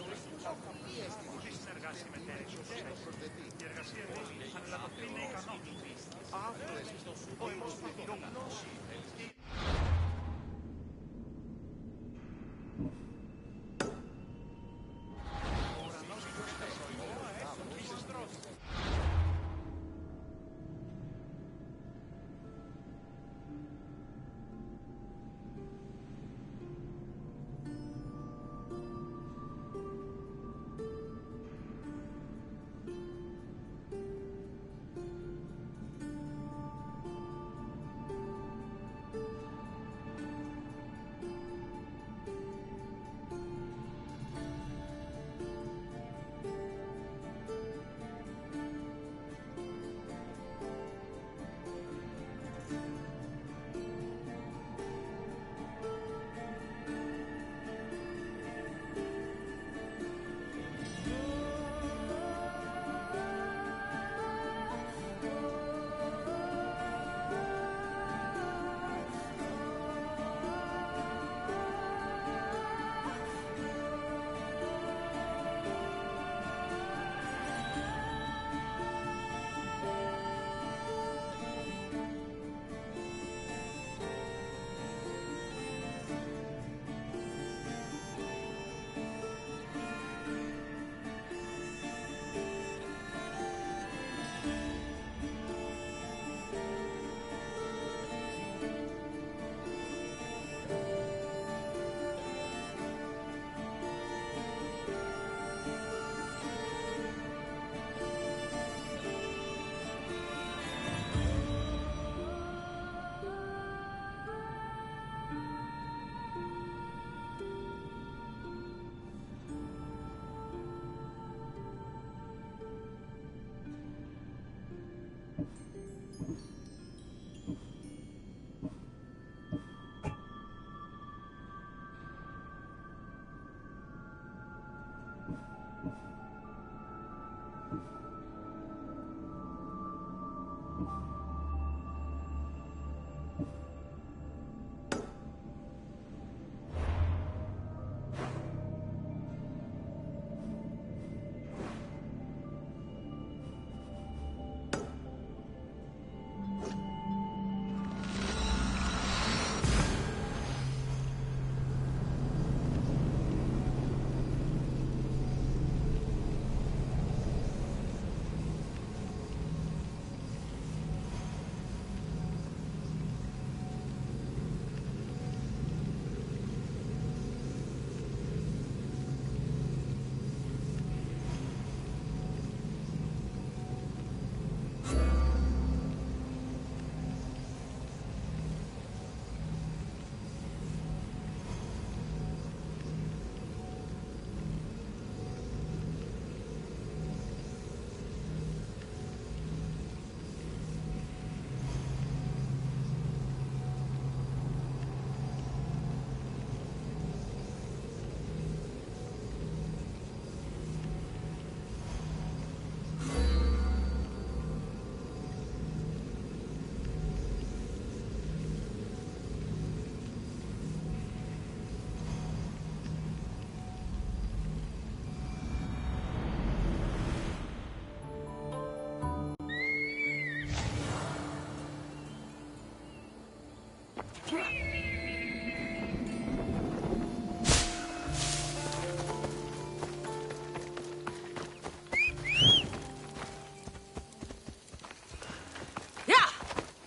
Χωρίς συνεργάσια με τέρες όπως έχει. Η εργασία της αντιλαμβάνει είναι ικανό. Ο υπόσπαθος του γνώση. Ο ουρανός γιορτές ο ήλιος.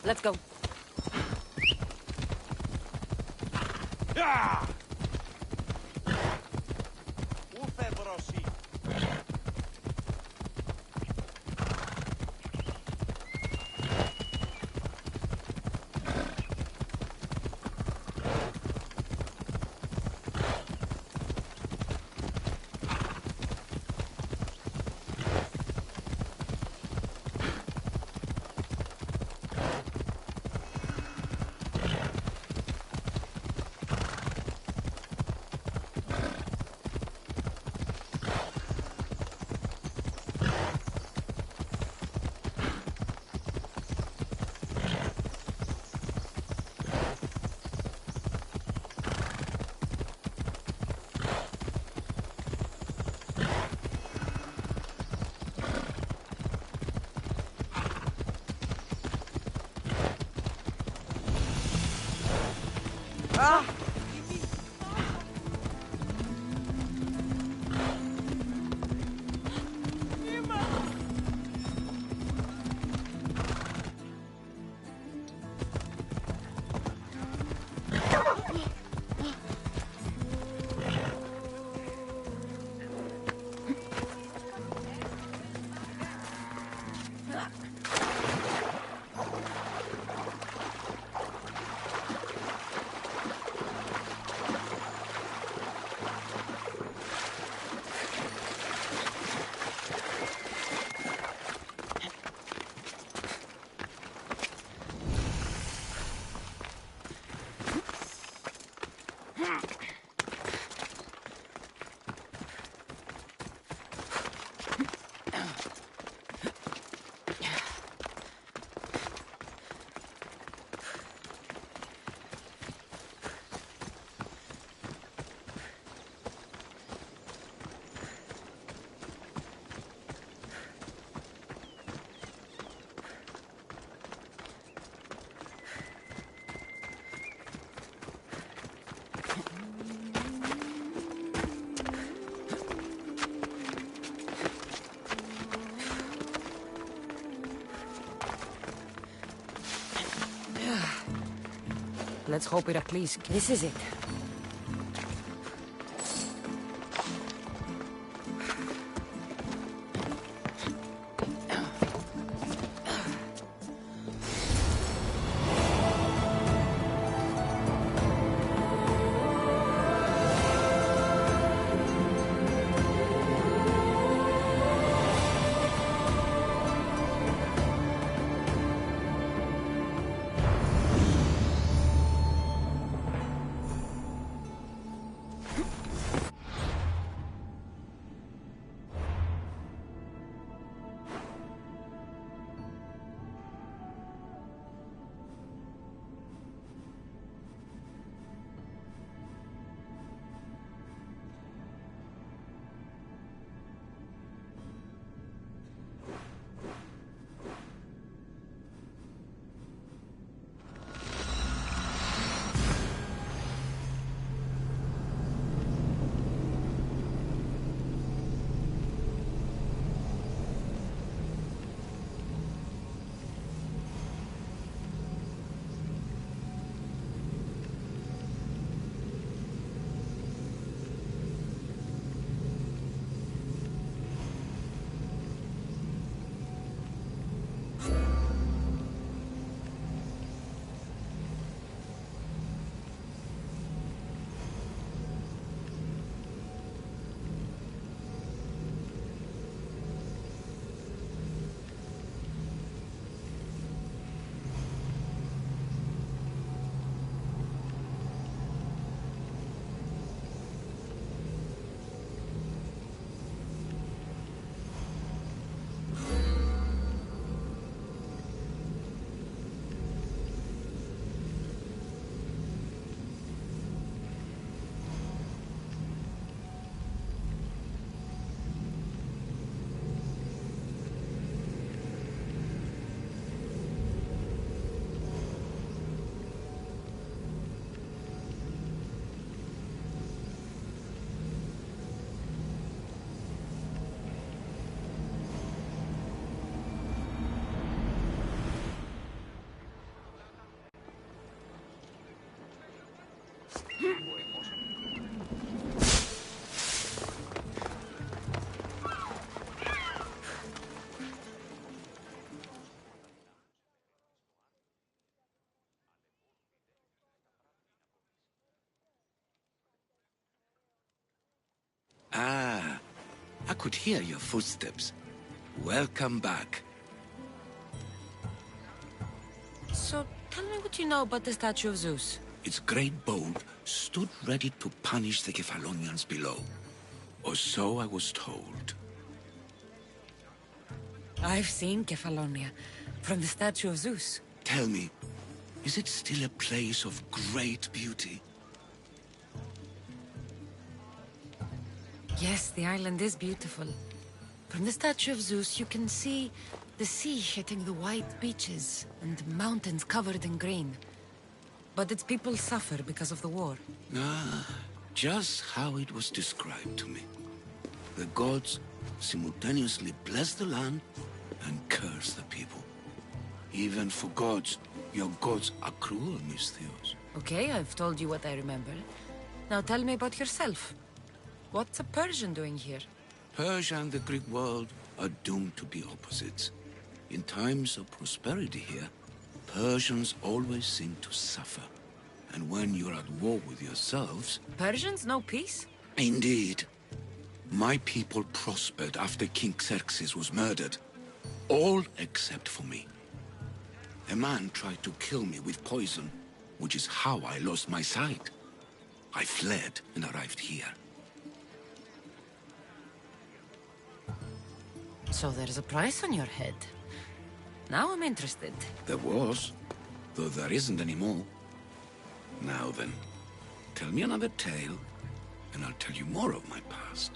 Let's go. Ah! Let's hope Heracles. This is it. Ah, I could hear your footsteps. Welcome back. So, tell me what you know about the statue of Zeus. Its great boat stood ready to punish the Kephalonians below. Or so I was told. I've seen Kephallonia from the statue of Zeus. Tell me, is it still a place of great beauty? Yes, the island is beautiful. From the statue of Zeus, you can see the sea hitting the white beaches and mountains covered in green. but its people suffer because of the war. Ah, just how it was described to me. The gods simultaneously bless the land and curse the people. Even for gods, your gods are cruel, Miss Theos. Okay, I've told you what I remember. Now tell me about yourself. What's a Persian doing here? Persia and the Greek world are doomed to be opposites. In times of prosperity here, Persians always seem to suffer. And when you're at war with yourselves... Persians know peace? Indeed. My people prospered after King Xerxes was murdered. All except for me. A man tried to kill me with poison, which is how I lost my sight. I fled and arrived here. So there's a price on your head. Now I'm interested. There was, though there isn't anymore. Now then, tell me another tale, and I'll tell you more of my past.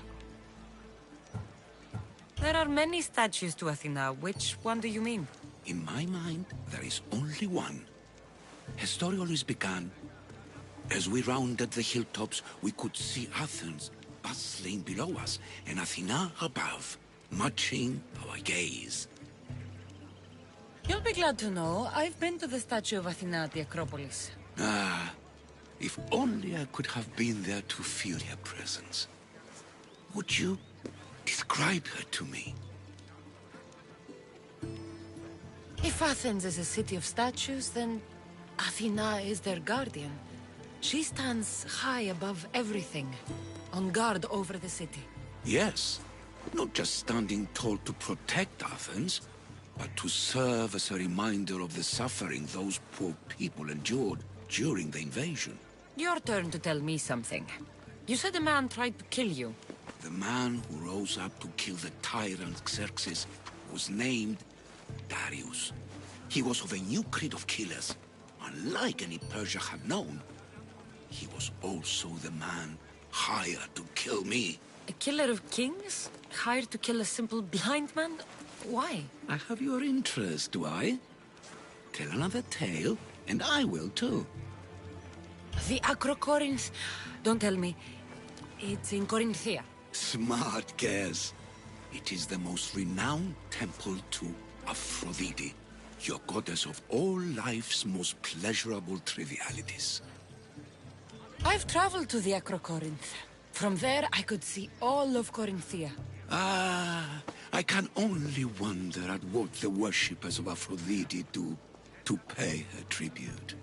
There are many statues to Athena. Which one do you mean? In my mind, there is only one. Her story always began. As we rounded the hilltops, we could see Athens bustling below us, and Athena above, matching our gaze. You'll be glad to know, I've been to the statue of Athena at the Acropolis. Ah, if only I could have been there to feel her presence. Would you describe her to me? If Athens is a city of statues, then Athena is their guardian. She stands high above everything, on guard over the city. Yes, not just standing tall to protect Athens, but to serve as a reminder of the suffering those poor people endured during the invasion. Your turn to tell me something. You said a man tried to kill you. The man who rose up to kill the tyrant Xerxes was named Darius. He was of a new creed of killers. Unlike any Persia had known, he was also the man hired to kill me. A killer of kings? Hired to kill a simple blind man? Why? I have your interest, do I? Tell another tale, and I will too. The Acrocorinth... Don't tell me. It's in Corinthia. Smart guess. It is the most renowned temple to Aphrodite, your goddess of all life's most pleasurable trivialities. I've traveled to the Acrocorinth. From there, I could see all of Corinthia. Ah, I can only wonder at what the worshippers of Aphrodite do to pay her tribute.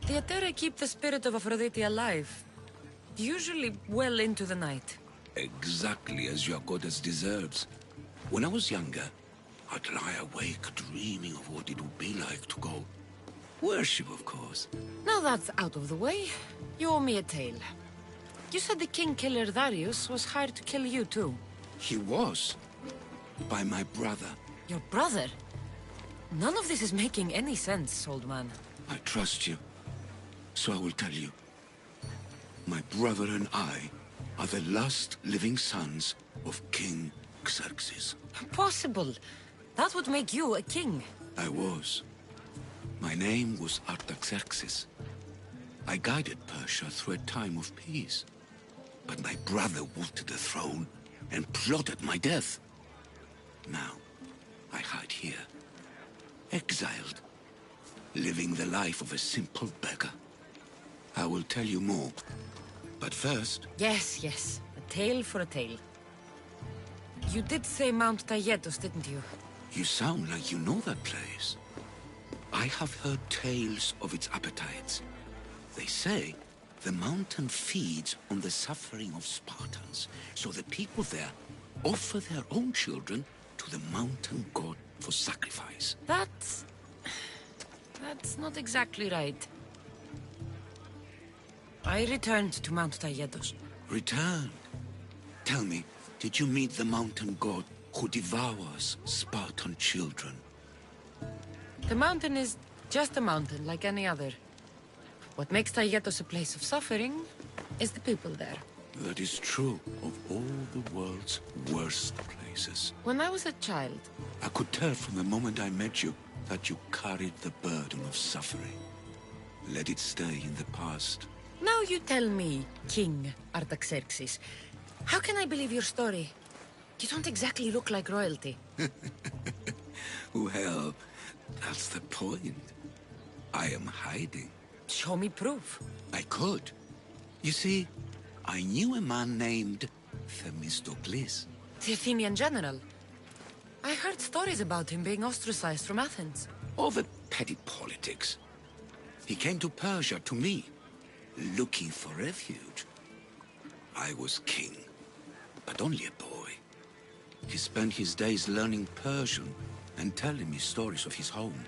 The Aetera keep the spirit of Aphrodite alive, usually well into the night. Exactly as your goddess deserves. When I was younger, I'd lie awake dreaming of what it would be like to go. Worship, of course. Now that's out of the way, you owe me a tale. You said the king killer Darius was hired to kill you too. He was. By my brother. Your brother? None of this is making any sense, old man. I trust you. So I will tell you. My brother and I are the last living sons of King Xerxes. Impossible. That would make you a king. I was. My name was Artaxerxes. I guided Persia through a time of peace. But my brother wanted the throne and plotted my death. Now, I hide here, exiled, living the life of a simple beggar. I will tell you more, but first... Yes, yes. A tale for a tale. You did say Mount Taygetos, didn't you? You sound like you know that place. I have heard tales of its appetites. They say the mountain feeds on the suffering of Spartans, so the people there offer their own children to the mountain god for sacrifice. That's not exactly right. I returned to Mount Taygetos. Returned? Tell me, did you meet the mountain god who devours Spartan children? The mountain is just a mountain, like any other. What makes Taygetos a place of suffering is the people there. That is true of all the world's worst places. When I was a child... I could tell from the moment I met you that you carried the burden of suffering. Let it stay in the past. Now you tell me, King Artaxerxes, how can I believe your story? You don't exactly look like royalty. Well, that's the point. I am hiding. Show me proof. I could. You see, I knew a man named Themistocles. The Athenian general. I heard stories about him being ostracized from Athens. Over petty politics. He came to Persia, to me, looking for refuge. I was king, but only a boy. He spent his days learning Persian and telling me stories of his home.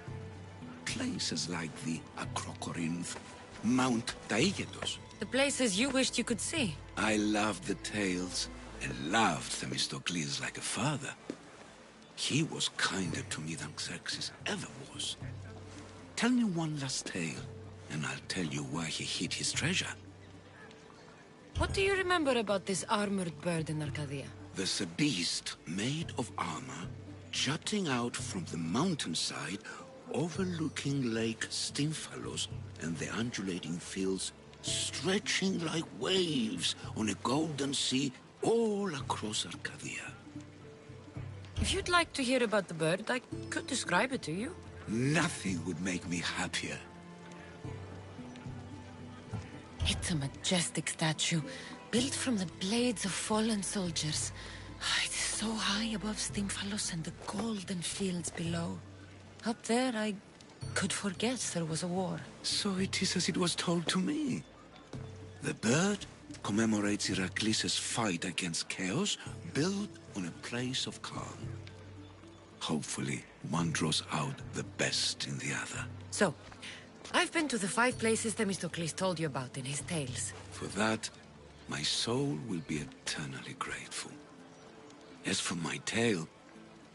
Places like the Acrocorinth, Mount Taygetos. The places you wished you could see. I loved the tales and loved Themistocles like a father. He was kinder to me than Xerxes ever was. Tell me one last tale, and I'll tell you where he hid his treasure. What do you remember about this armored bird in Arcadia? There's a beast made of armor, jutting out from the mountainside, overlooking Lake Stymphalos and the undulating fields, stretching like waves on a golden sea all across Arcadia. If you'd like to hear about the bird, I could describe it to you. Nothing would make me happier. It's a majestic statue, built from the blades of fallen soldiers. It's so high above Stymphalos and the golden fields below. Up there, I could forget there was a war. So it is as it was told to me. The bird commemorates Heracles' fight against chaos, built on a place of calm. Hopefully, one draws out the best in the other. So, I've been to the 5 places Themistocles told you about in his tales. For that, my soul will be eternally grateful. As for my tale,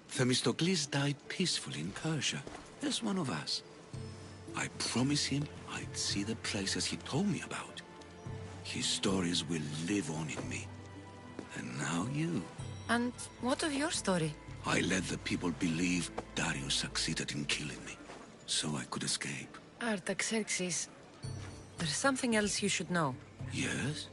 Themistocles died peacefully in Persia, as one of us. I promised him I'd see the places he told me about. His stories will live on in me. And now you. And what of your story? I let the people believe Darius succeeded in killing me, so I could escape. Artaxerxes, there's something else you should know. Yes?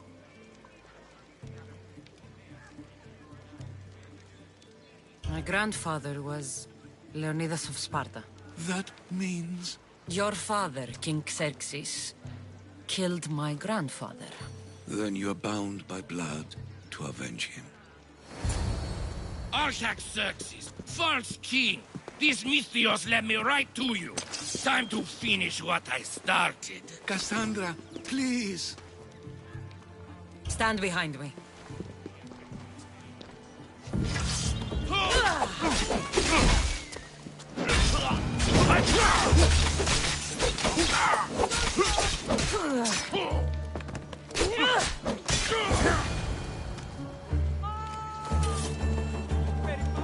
My grandfather was Leonidas of Sparta. That means... Your father, King Xerxes, killed my grandfather. Then you're bound by blood to avenge him. Artaxerxes, false king! These Mythios led me right to you. Time to finish what I started. Cassandra, please! Stand behind me.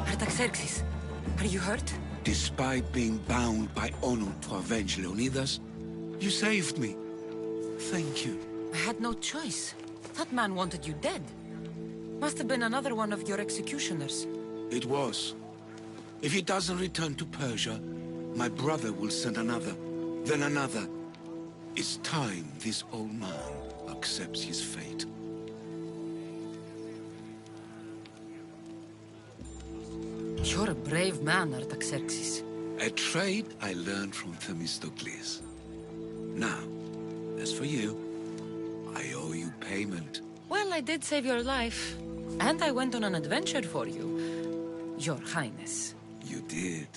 Artaxerxes, are you hurt? Despite being bound by honor to avenge Leonidas, you saved me. Thank you. I had no choice. That man wanted you dead. Must have been another one of your executioners. It was. If he doesn't return to Persia, my brother will send another, then another. It's time this old man accepts his fate. You're a brave man, Artaxerxes. A trait I learned from Themistocles. Now, as for you, I owe you payment. Well, I did save your life. And I went on an adventure for you, Your Highness. You did.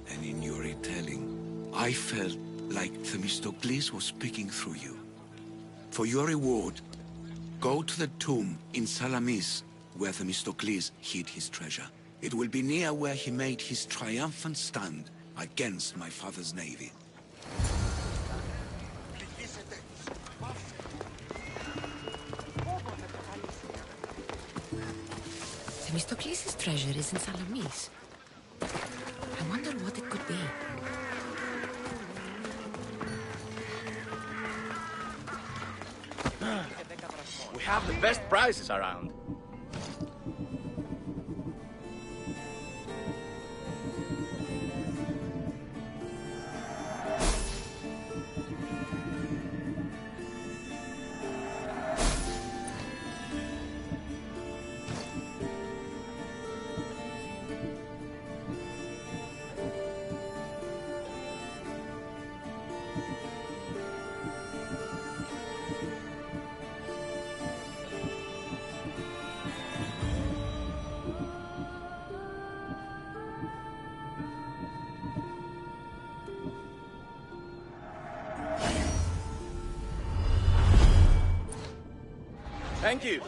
And in your retelling, I felt like Themistocles was speaking through you. For your reward, go to the tomb in Salamis, where Themistocles hid his treasure. It will be near where he made his triumphant stand against my father's navy. Themistocles' treasure is in Salamis. I wonder what it could be. We have the best prizes around. Thank you.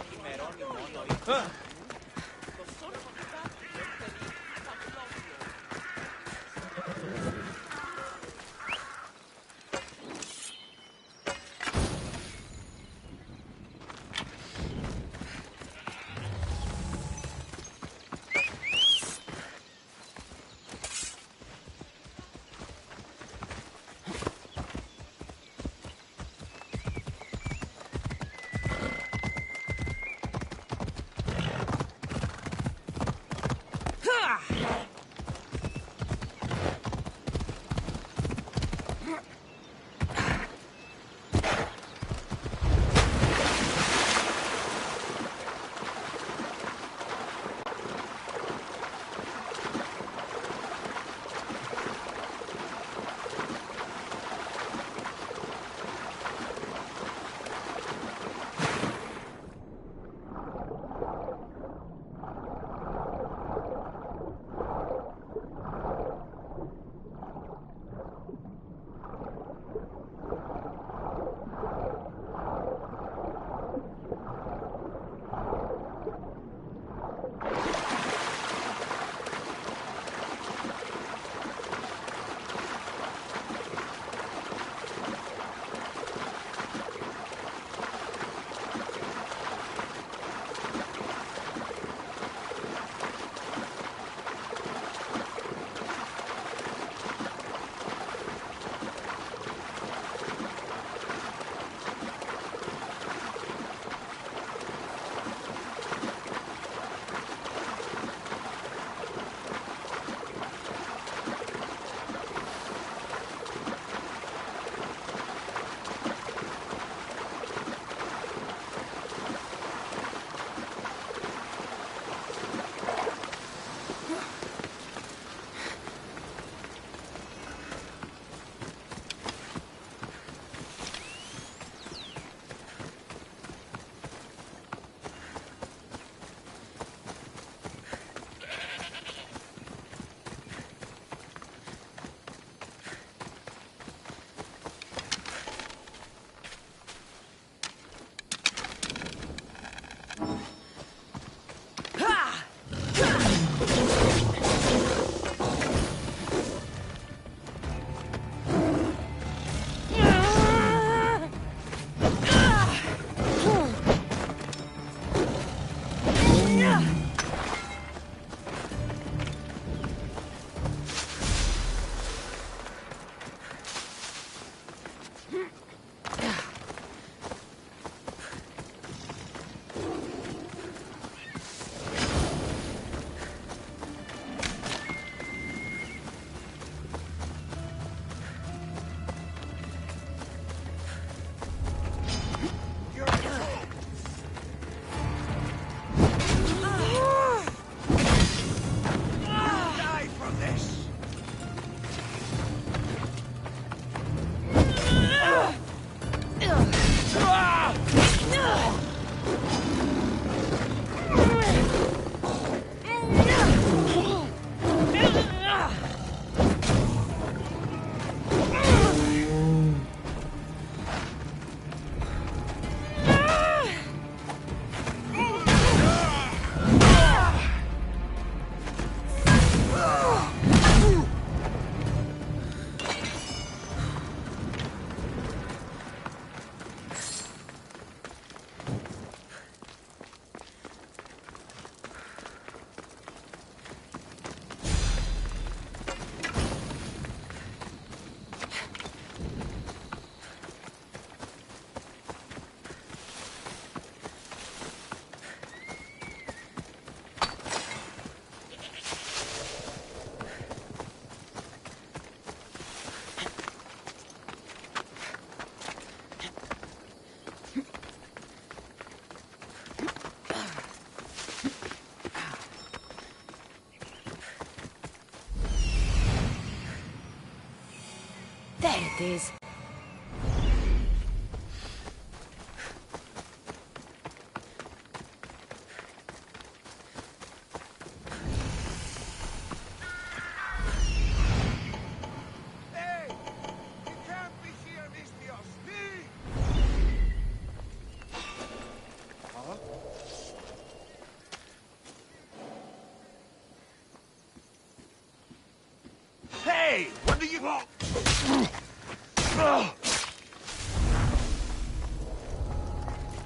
There it is.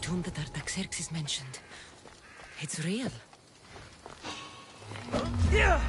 tomb that Artaxerxes mentioned. It's real. Yeah!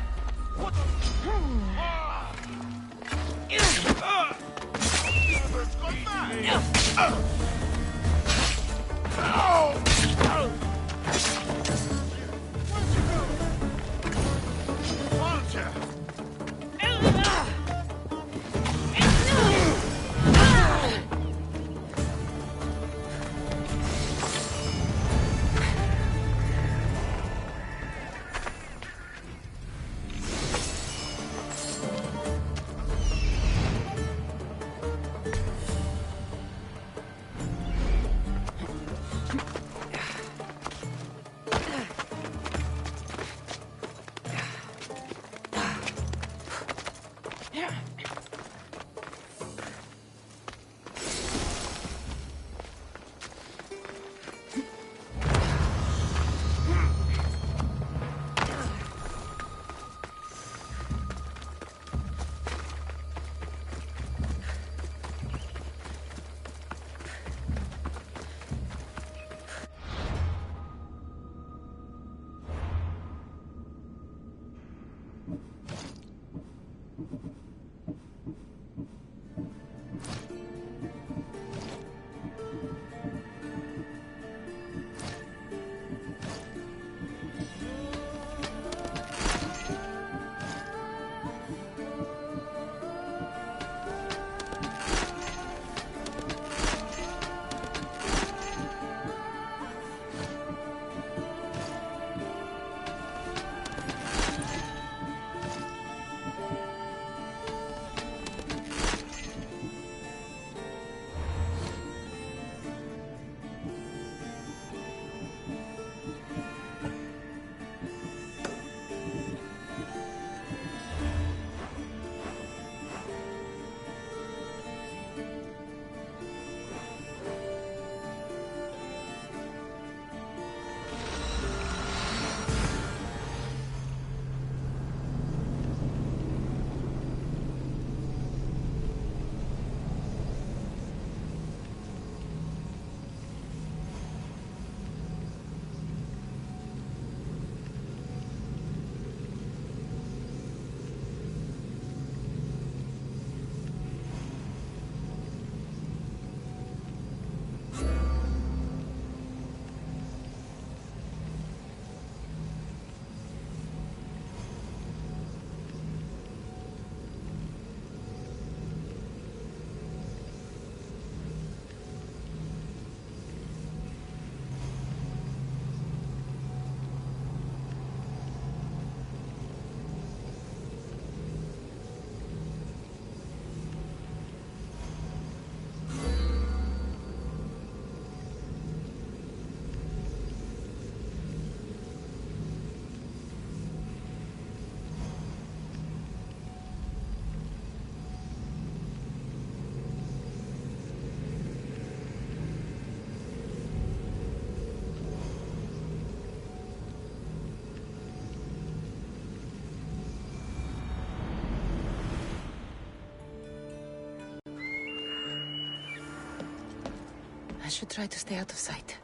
I should try to stay out of sight.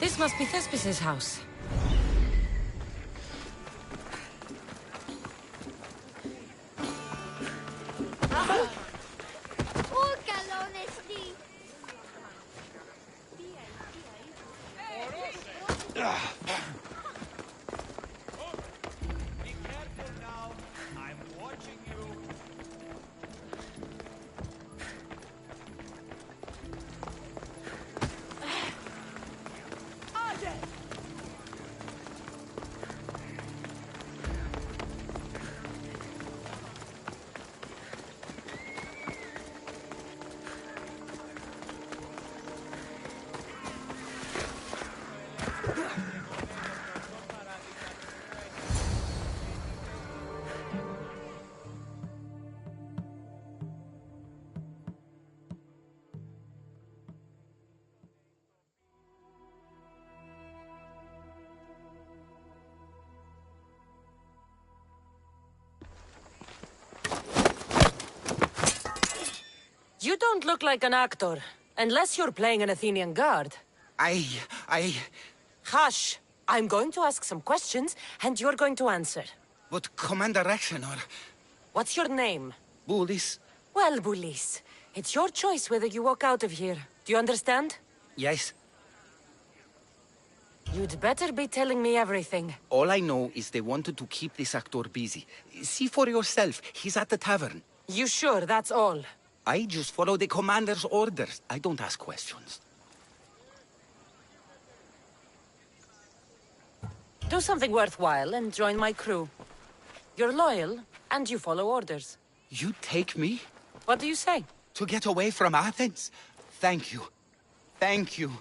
This must be Thespis' house. You don't look like an actor, unless you're playing an Athenian guard. Hush! I'm going to ask some questions, and you're going to answer. But Commander Rexenor... What's your name? Bullis? Well, Bullis, it's your choice whether you walk out of here. Do you understand? Yes. You'd better be telling me everything. All I know is they wanted to keep this actor busy. See for yourself, he's at the tavern. You sure that's all? I just follow the commander's orders. I don't ask questions. Do something worthwhile and join my crew. You're loyal, and you follow orders. You take me? What do you say? To get away from Athens? Thank you. Thank you.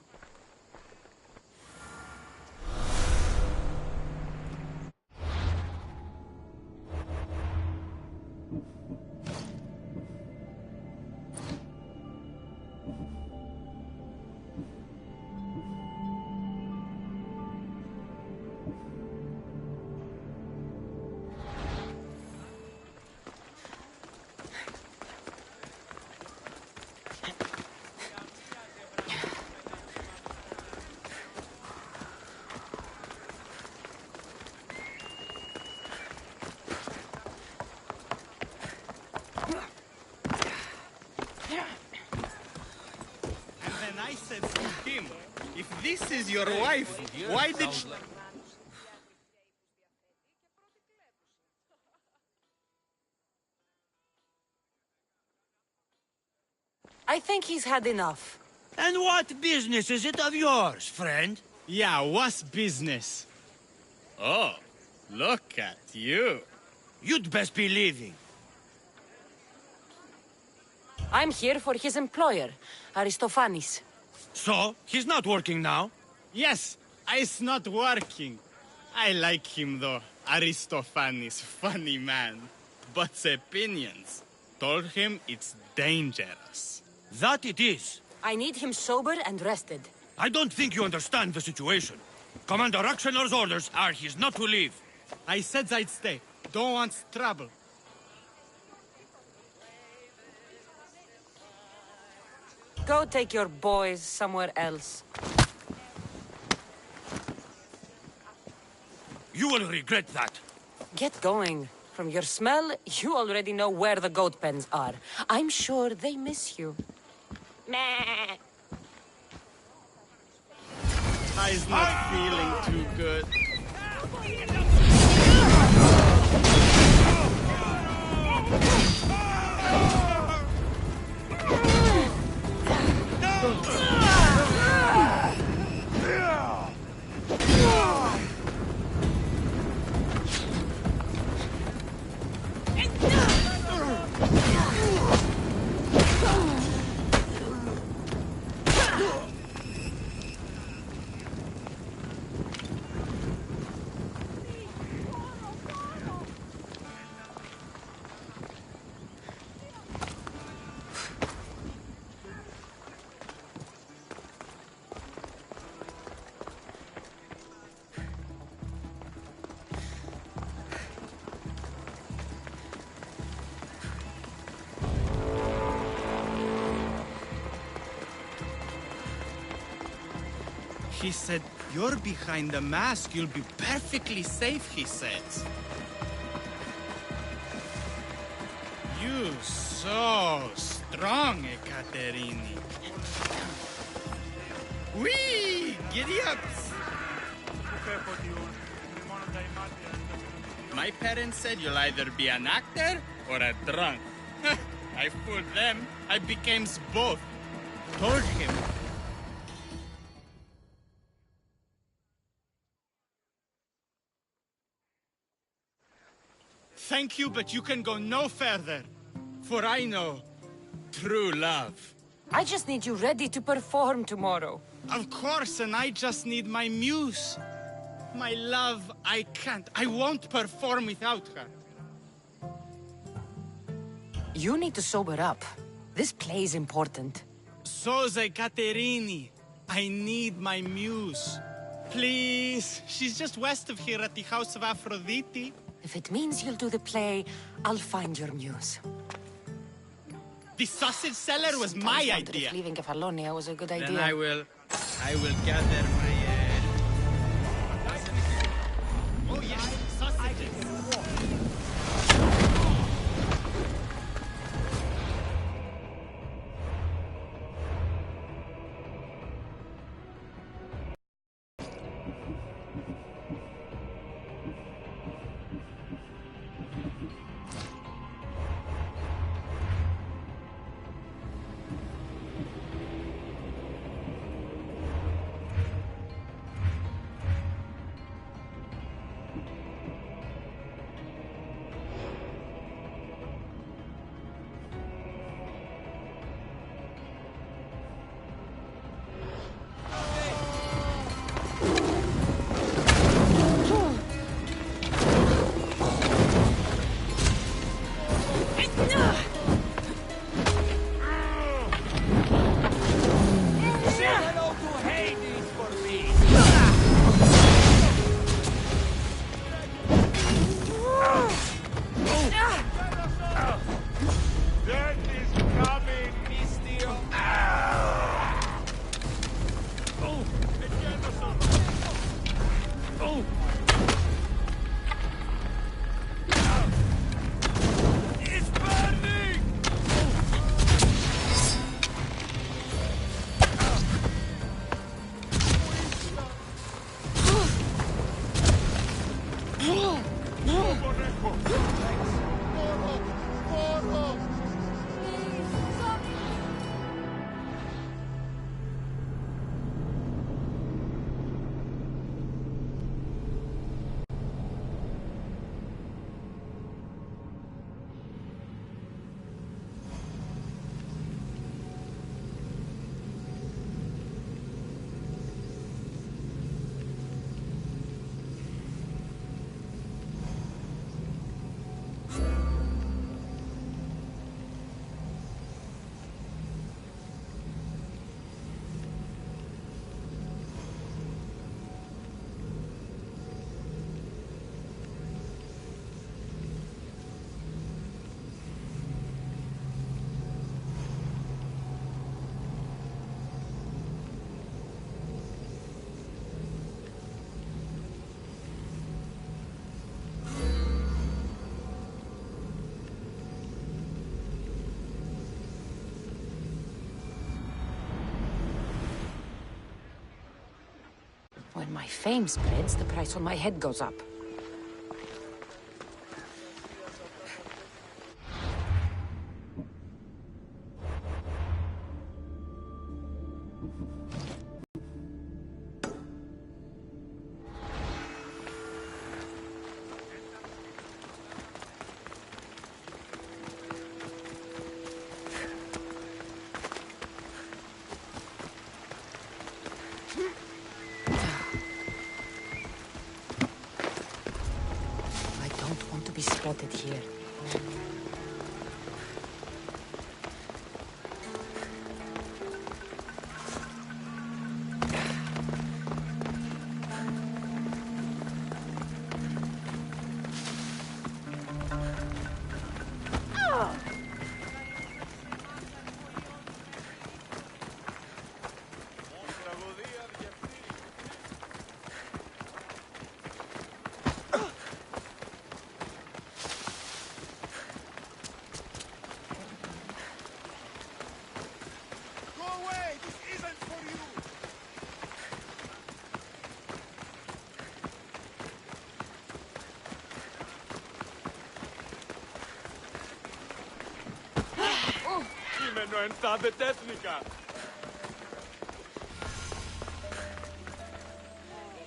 I said to him, if this is your wife, why did she... I think he's had enough. And what business is it of yours, friend? Yeah, what's business? Oh, look at you. You'd best be leaving. I'm here for his employer, Aristophanes. So, he's not working now? Yes, it's not working. I like him though, Aristophanes, funny man. But opinions told him it's dangerous. That it is. I need him sober and rested. I don't think you understand the situation. Commander Rexenor's orders are he's not to leave. I said I'd stay. Don't want trouble. Go take your boys somewhere else. You will regret that. Get going. From your smell, you already know where the goat pens are. I'm sure they miss you. Meh. I's not feeling too good. He said, you're behind the mask, you'll be perfectly safe, he says. You so strong, Ekaterini. Whee! Giddy up! My parents said you'll either be an actor or a drunk. I fooled them. I became both. Told him. Thank you, but you can go no further. For I know true love. I just need you ready to perform tomorrow. Of course, and I just need my muse. My love, I can't. I won't perform without her. You need to sober up. This play is important. So's Ekaterini. I need my muse. Please. She's just west of here at the House of Aphrodite. If it means you'll do the play, I'll find your muse. The sausage seller was my Sometimes wondered idea. if leaving Kefalonia was a good idea. Then I will gather my, Oh yes, sausages. When my fame spreads, the price on my head goes up. I don't want to be spotted here.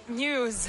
News.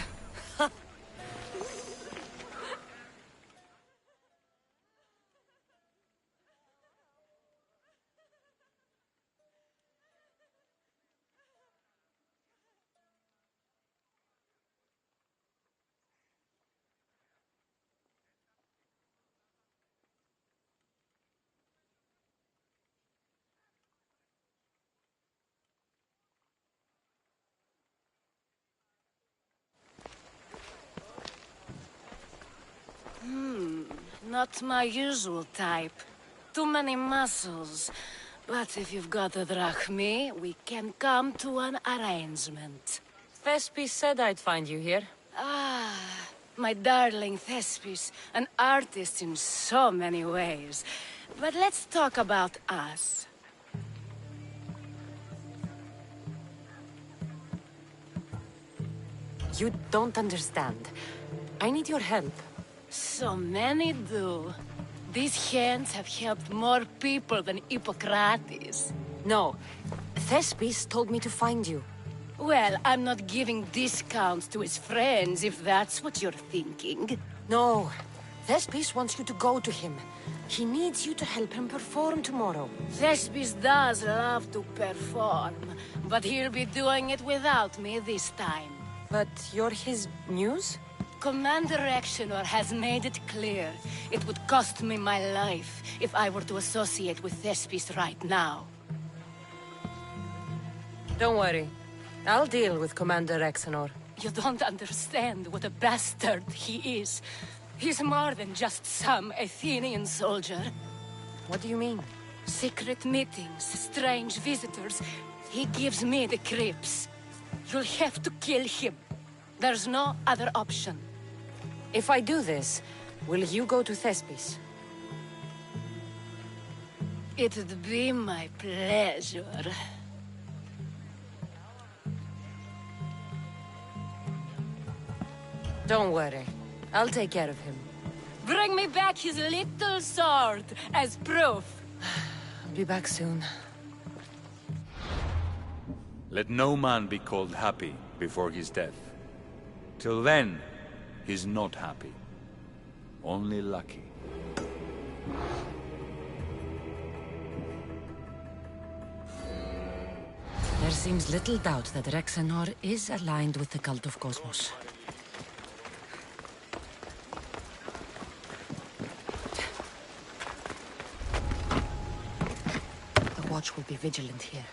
Not my usual type. Too many muscles. But if you've got the drachmi, we can come to an arrangement. Thespis said I'd find you here. Ah, my darling Thespis, an artist in so many ways. But let's talk about us. You don't understand. I need your help. So many do. These hands have helped more people than Hippocrates. No. Thespis told me to find you. Well, I'm not giving discounts to his friends, if that's what you're thinking. No. Thespis wants you to go to him. He needs you to help him perform tomorrow. Thespis does love to perform, but he'll be doing it without me this time. But you're his muse? Commander Exenor has made it clear it would cost me my life if I were to associate with Thespis right now. Don't worry. I'll deal with Commander Exenor. You don't understand what a bastard he is. He's more than just some Athenian soldier. What do you mean? Secret meetings, strange visitors. He gives me the creeps. You'll have to kill him. There's no other option. If I do this, will you go to Thespis? It'd be my pleasure. Don't worry. I'll take care of him. Bring me back his little sword as proof. I'll be back soon. Let no man be called happy before his death. Till then, he's not happy. Only lucky. There seems little doubt that Rexenor is aligned with the cult of Cosmos. The Watch will be vigilant here.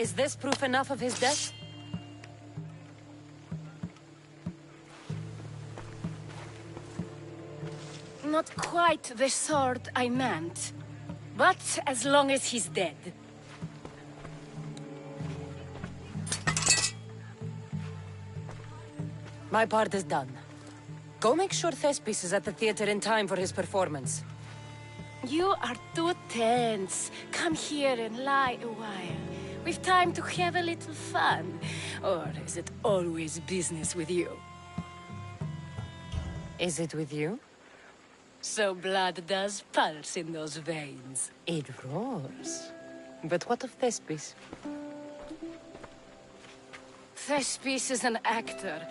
Is this proof enough of his death? Not quite the sort I meant. But as long as he's dead. My part is done. Go make sure Thespis is at the theater in time for his performance. You are too tense. Come here and lie a while. We've time to have a little fun. Or is it always business with you? Is it with you? So blood does pulse in those veins. It roars. But what of Thespis? Thespis is an actor.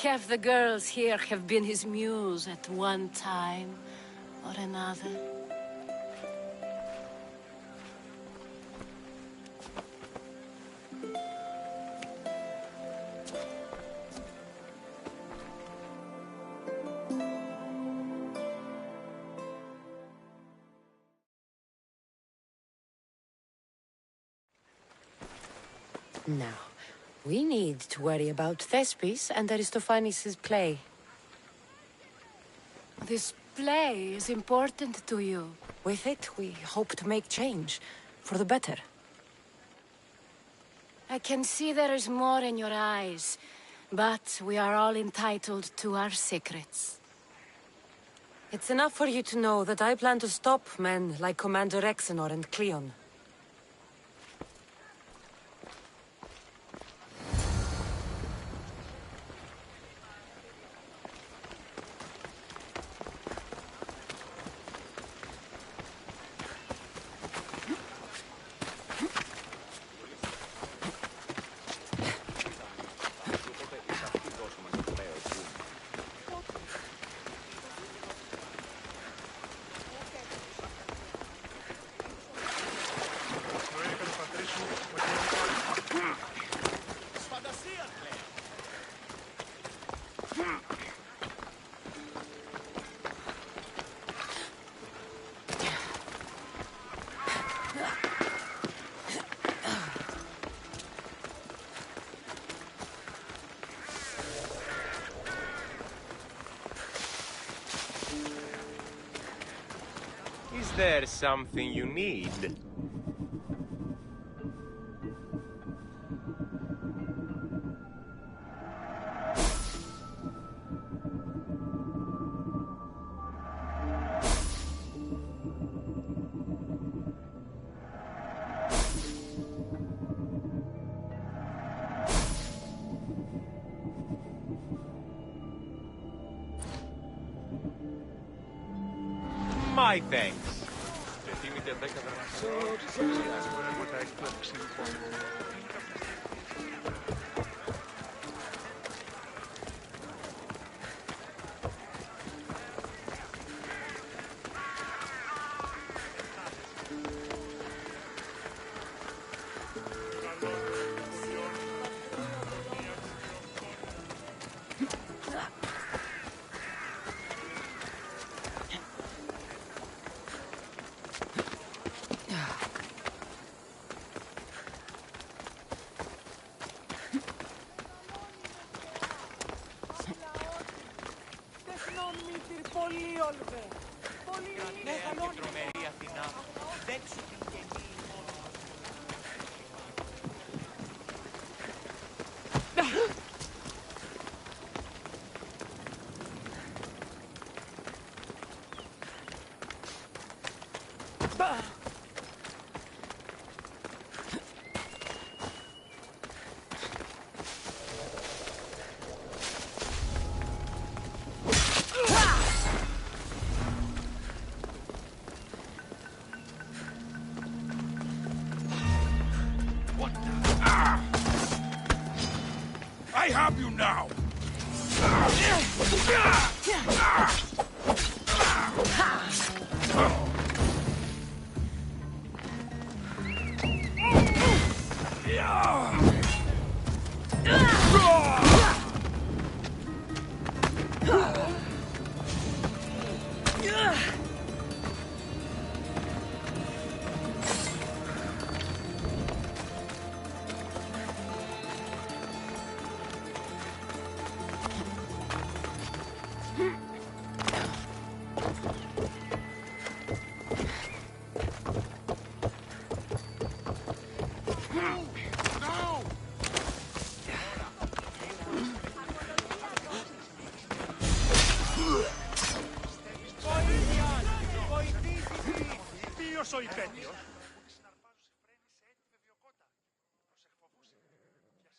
Half the girls here have been his muse at one time or another. Now, we need to worry about Thespis and Aristophanes' play. This play is important to you. With it, we hope to make change, for the better. I can see there is more in your eyes, but we are all entitled to our secrets. It's enough for you to know that I plan to stop men like Commander Rexenor and Cleon. Is there something you need? My thanks. I have you now!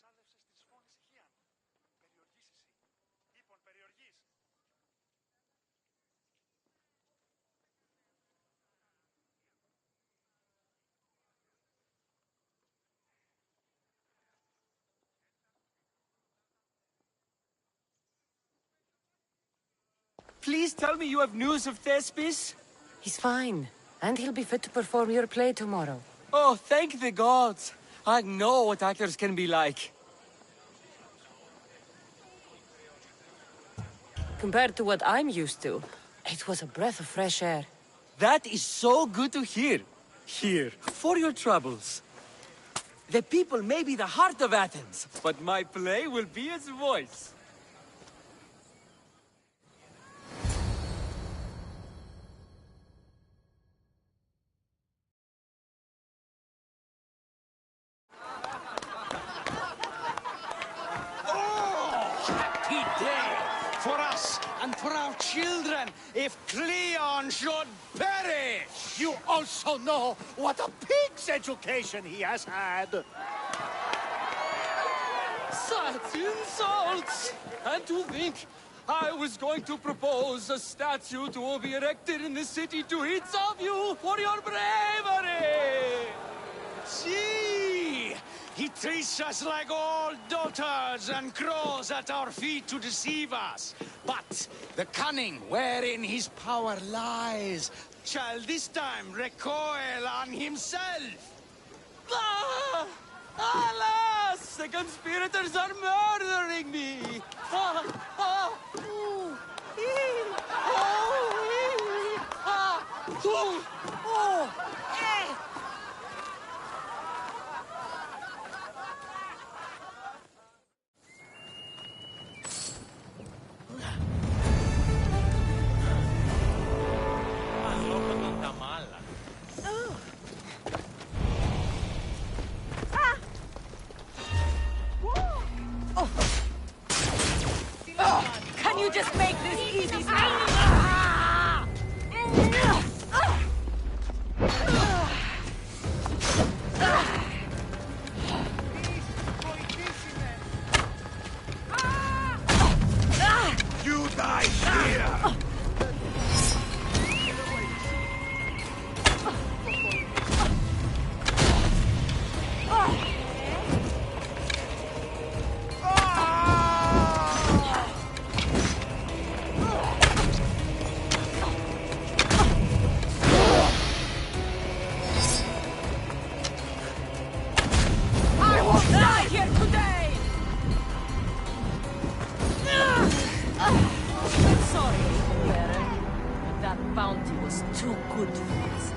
εξάδευσες της φόνης ηχείαν. Περιοργής εσύ. Λοιπόν, περιοργής. Please tell me you have news of Thespis? He's fine, and he'll be fit to perform your play tomorrow. Oh, thank the gods. I know what actors can be like. Compared to what I'm used to, it was a breath of fresh air. That is so good to hear. Here, for your troubles. The people may be the heart of Athens, but my play will be its voice. For us and for our children, if Cleon should perish! You also know what a pig's education he has had. Such insults! And to think I was going to propose a statue to be erected in the city to each of you for your bravery! See! He treats us like old dotards and crawls at our feet to deceive us. But the cunning wherein his power lies shall this time recoil on himself. Ah! Alas! The conspirators are murdering me! Ah! Ah! Ooh! Ee! Oh! Ee! Ah! Ooh! Oh! Eh! Can you just make this easy? You die here! Sorry, Baron, but that bounty was too good for us.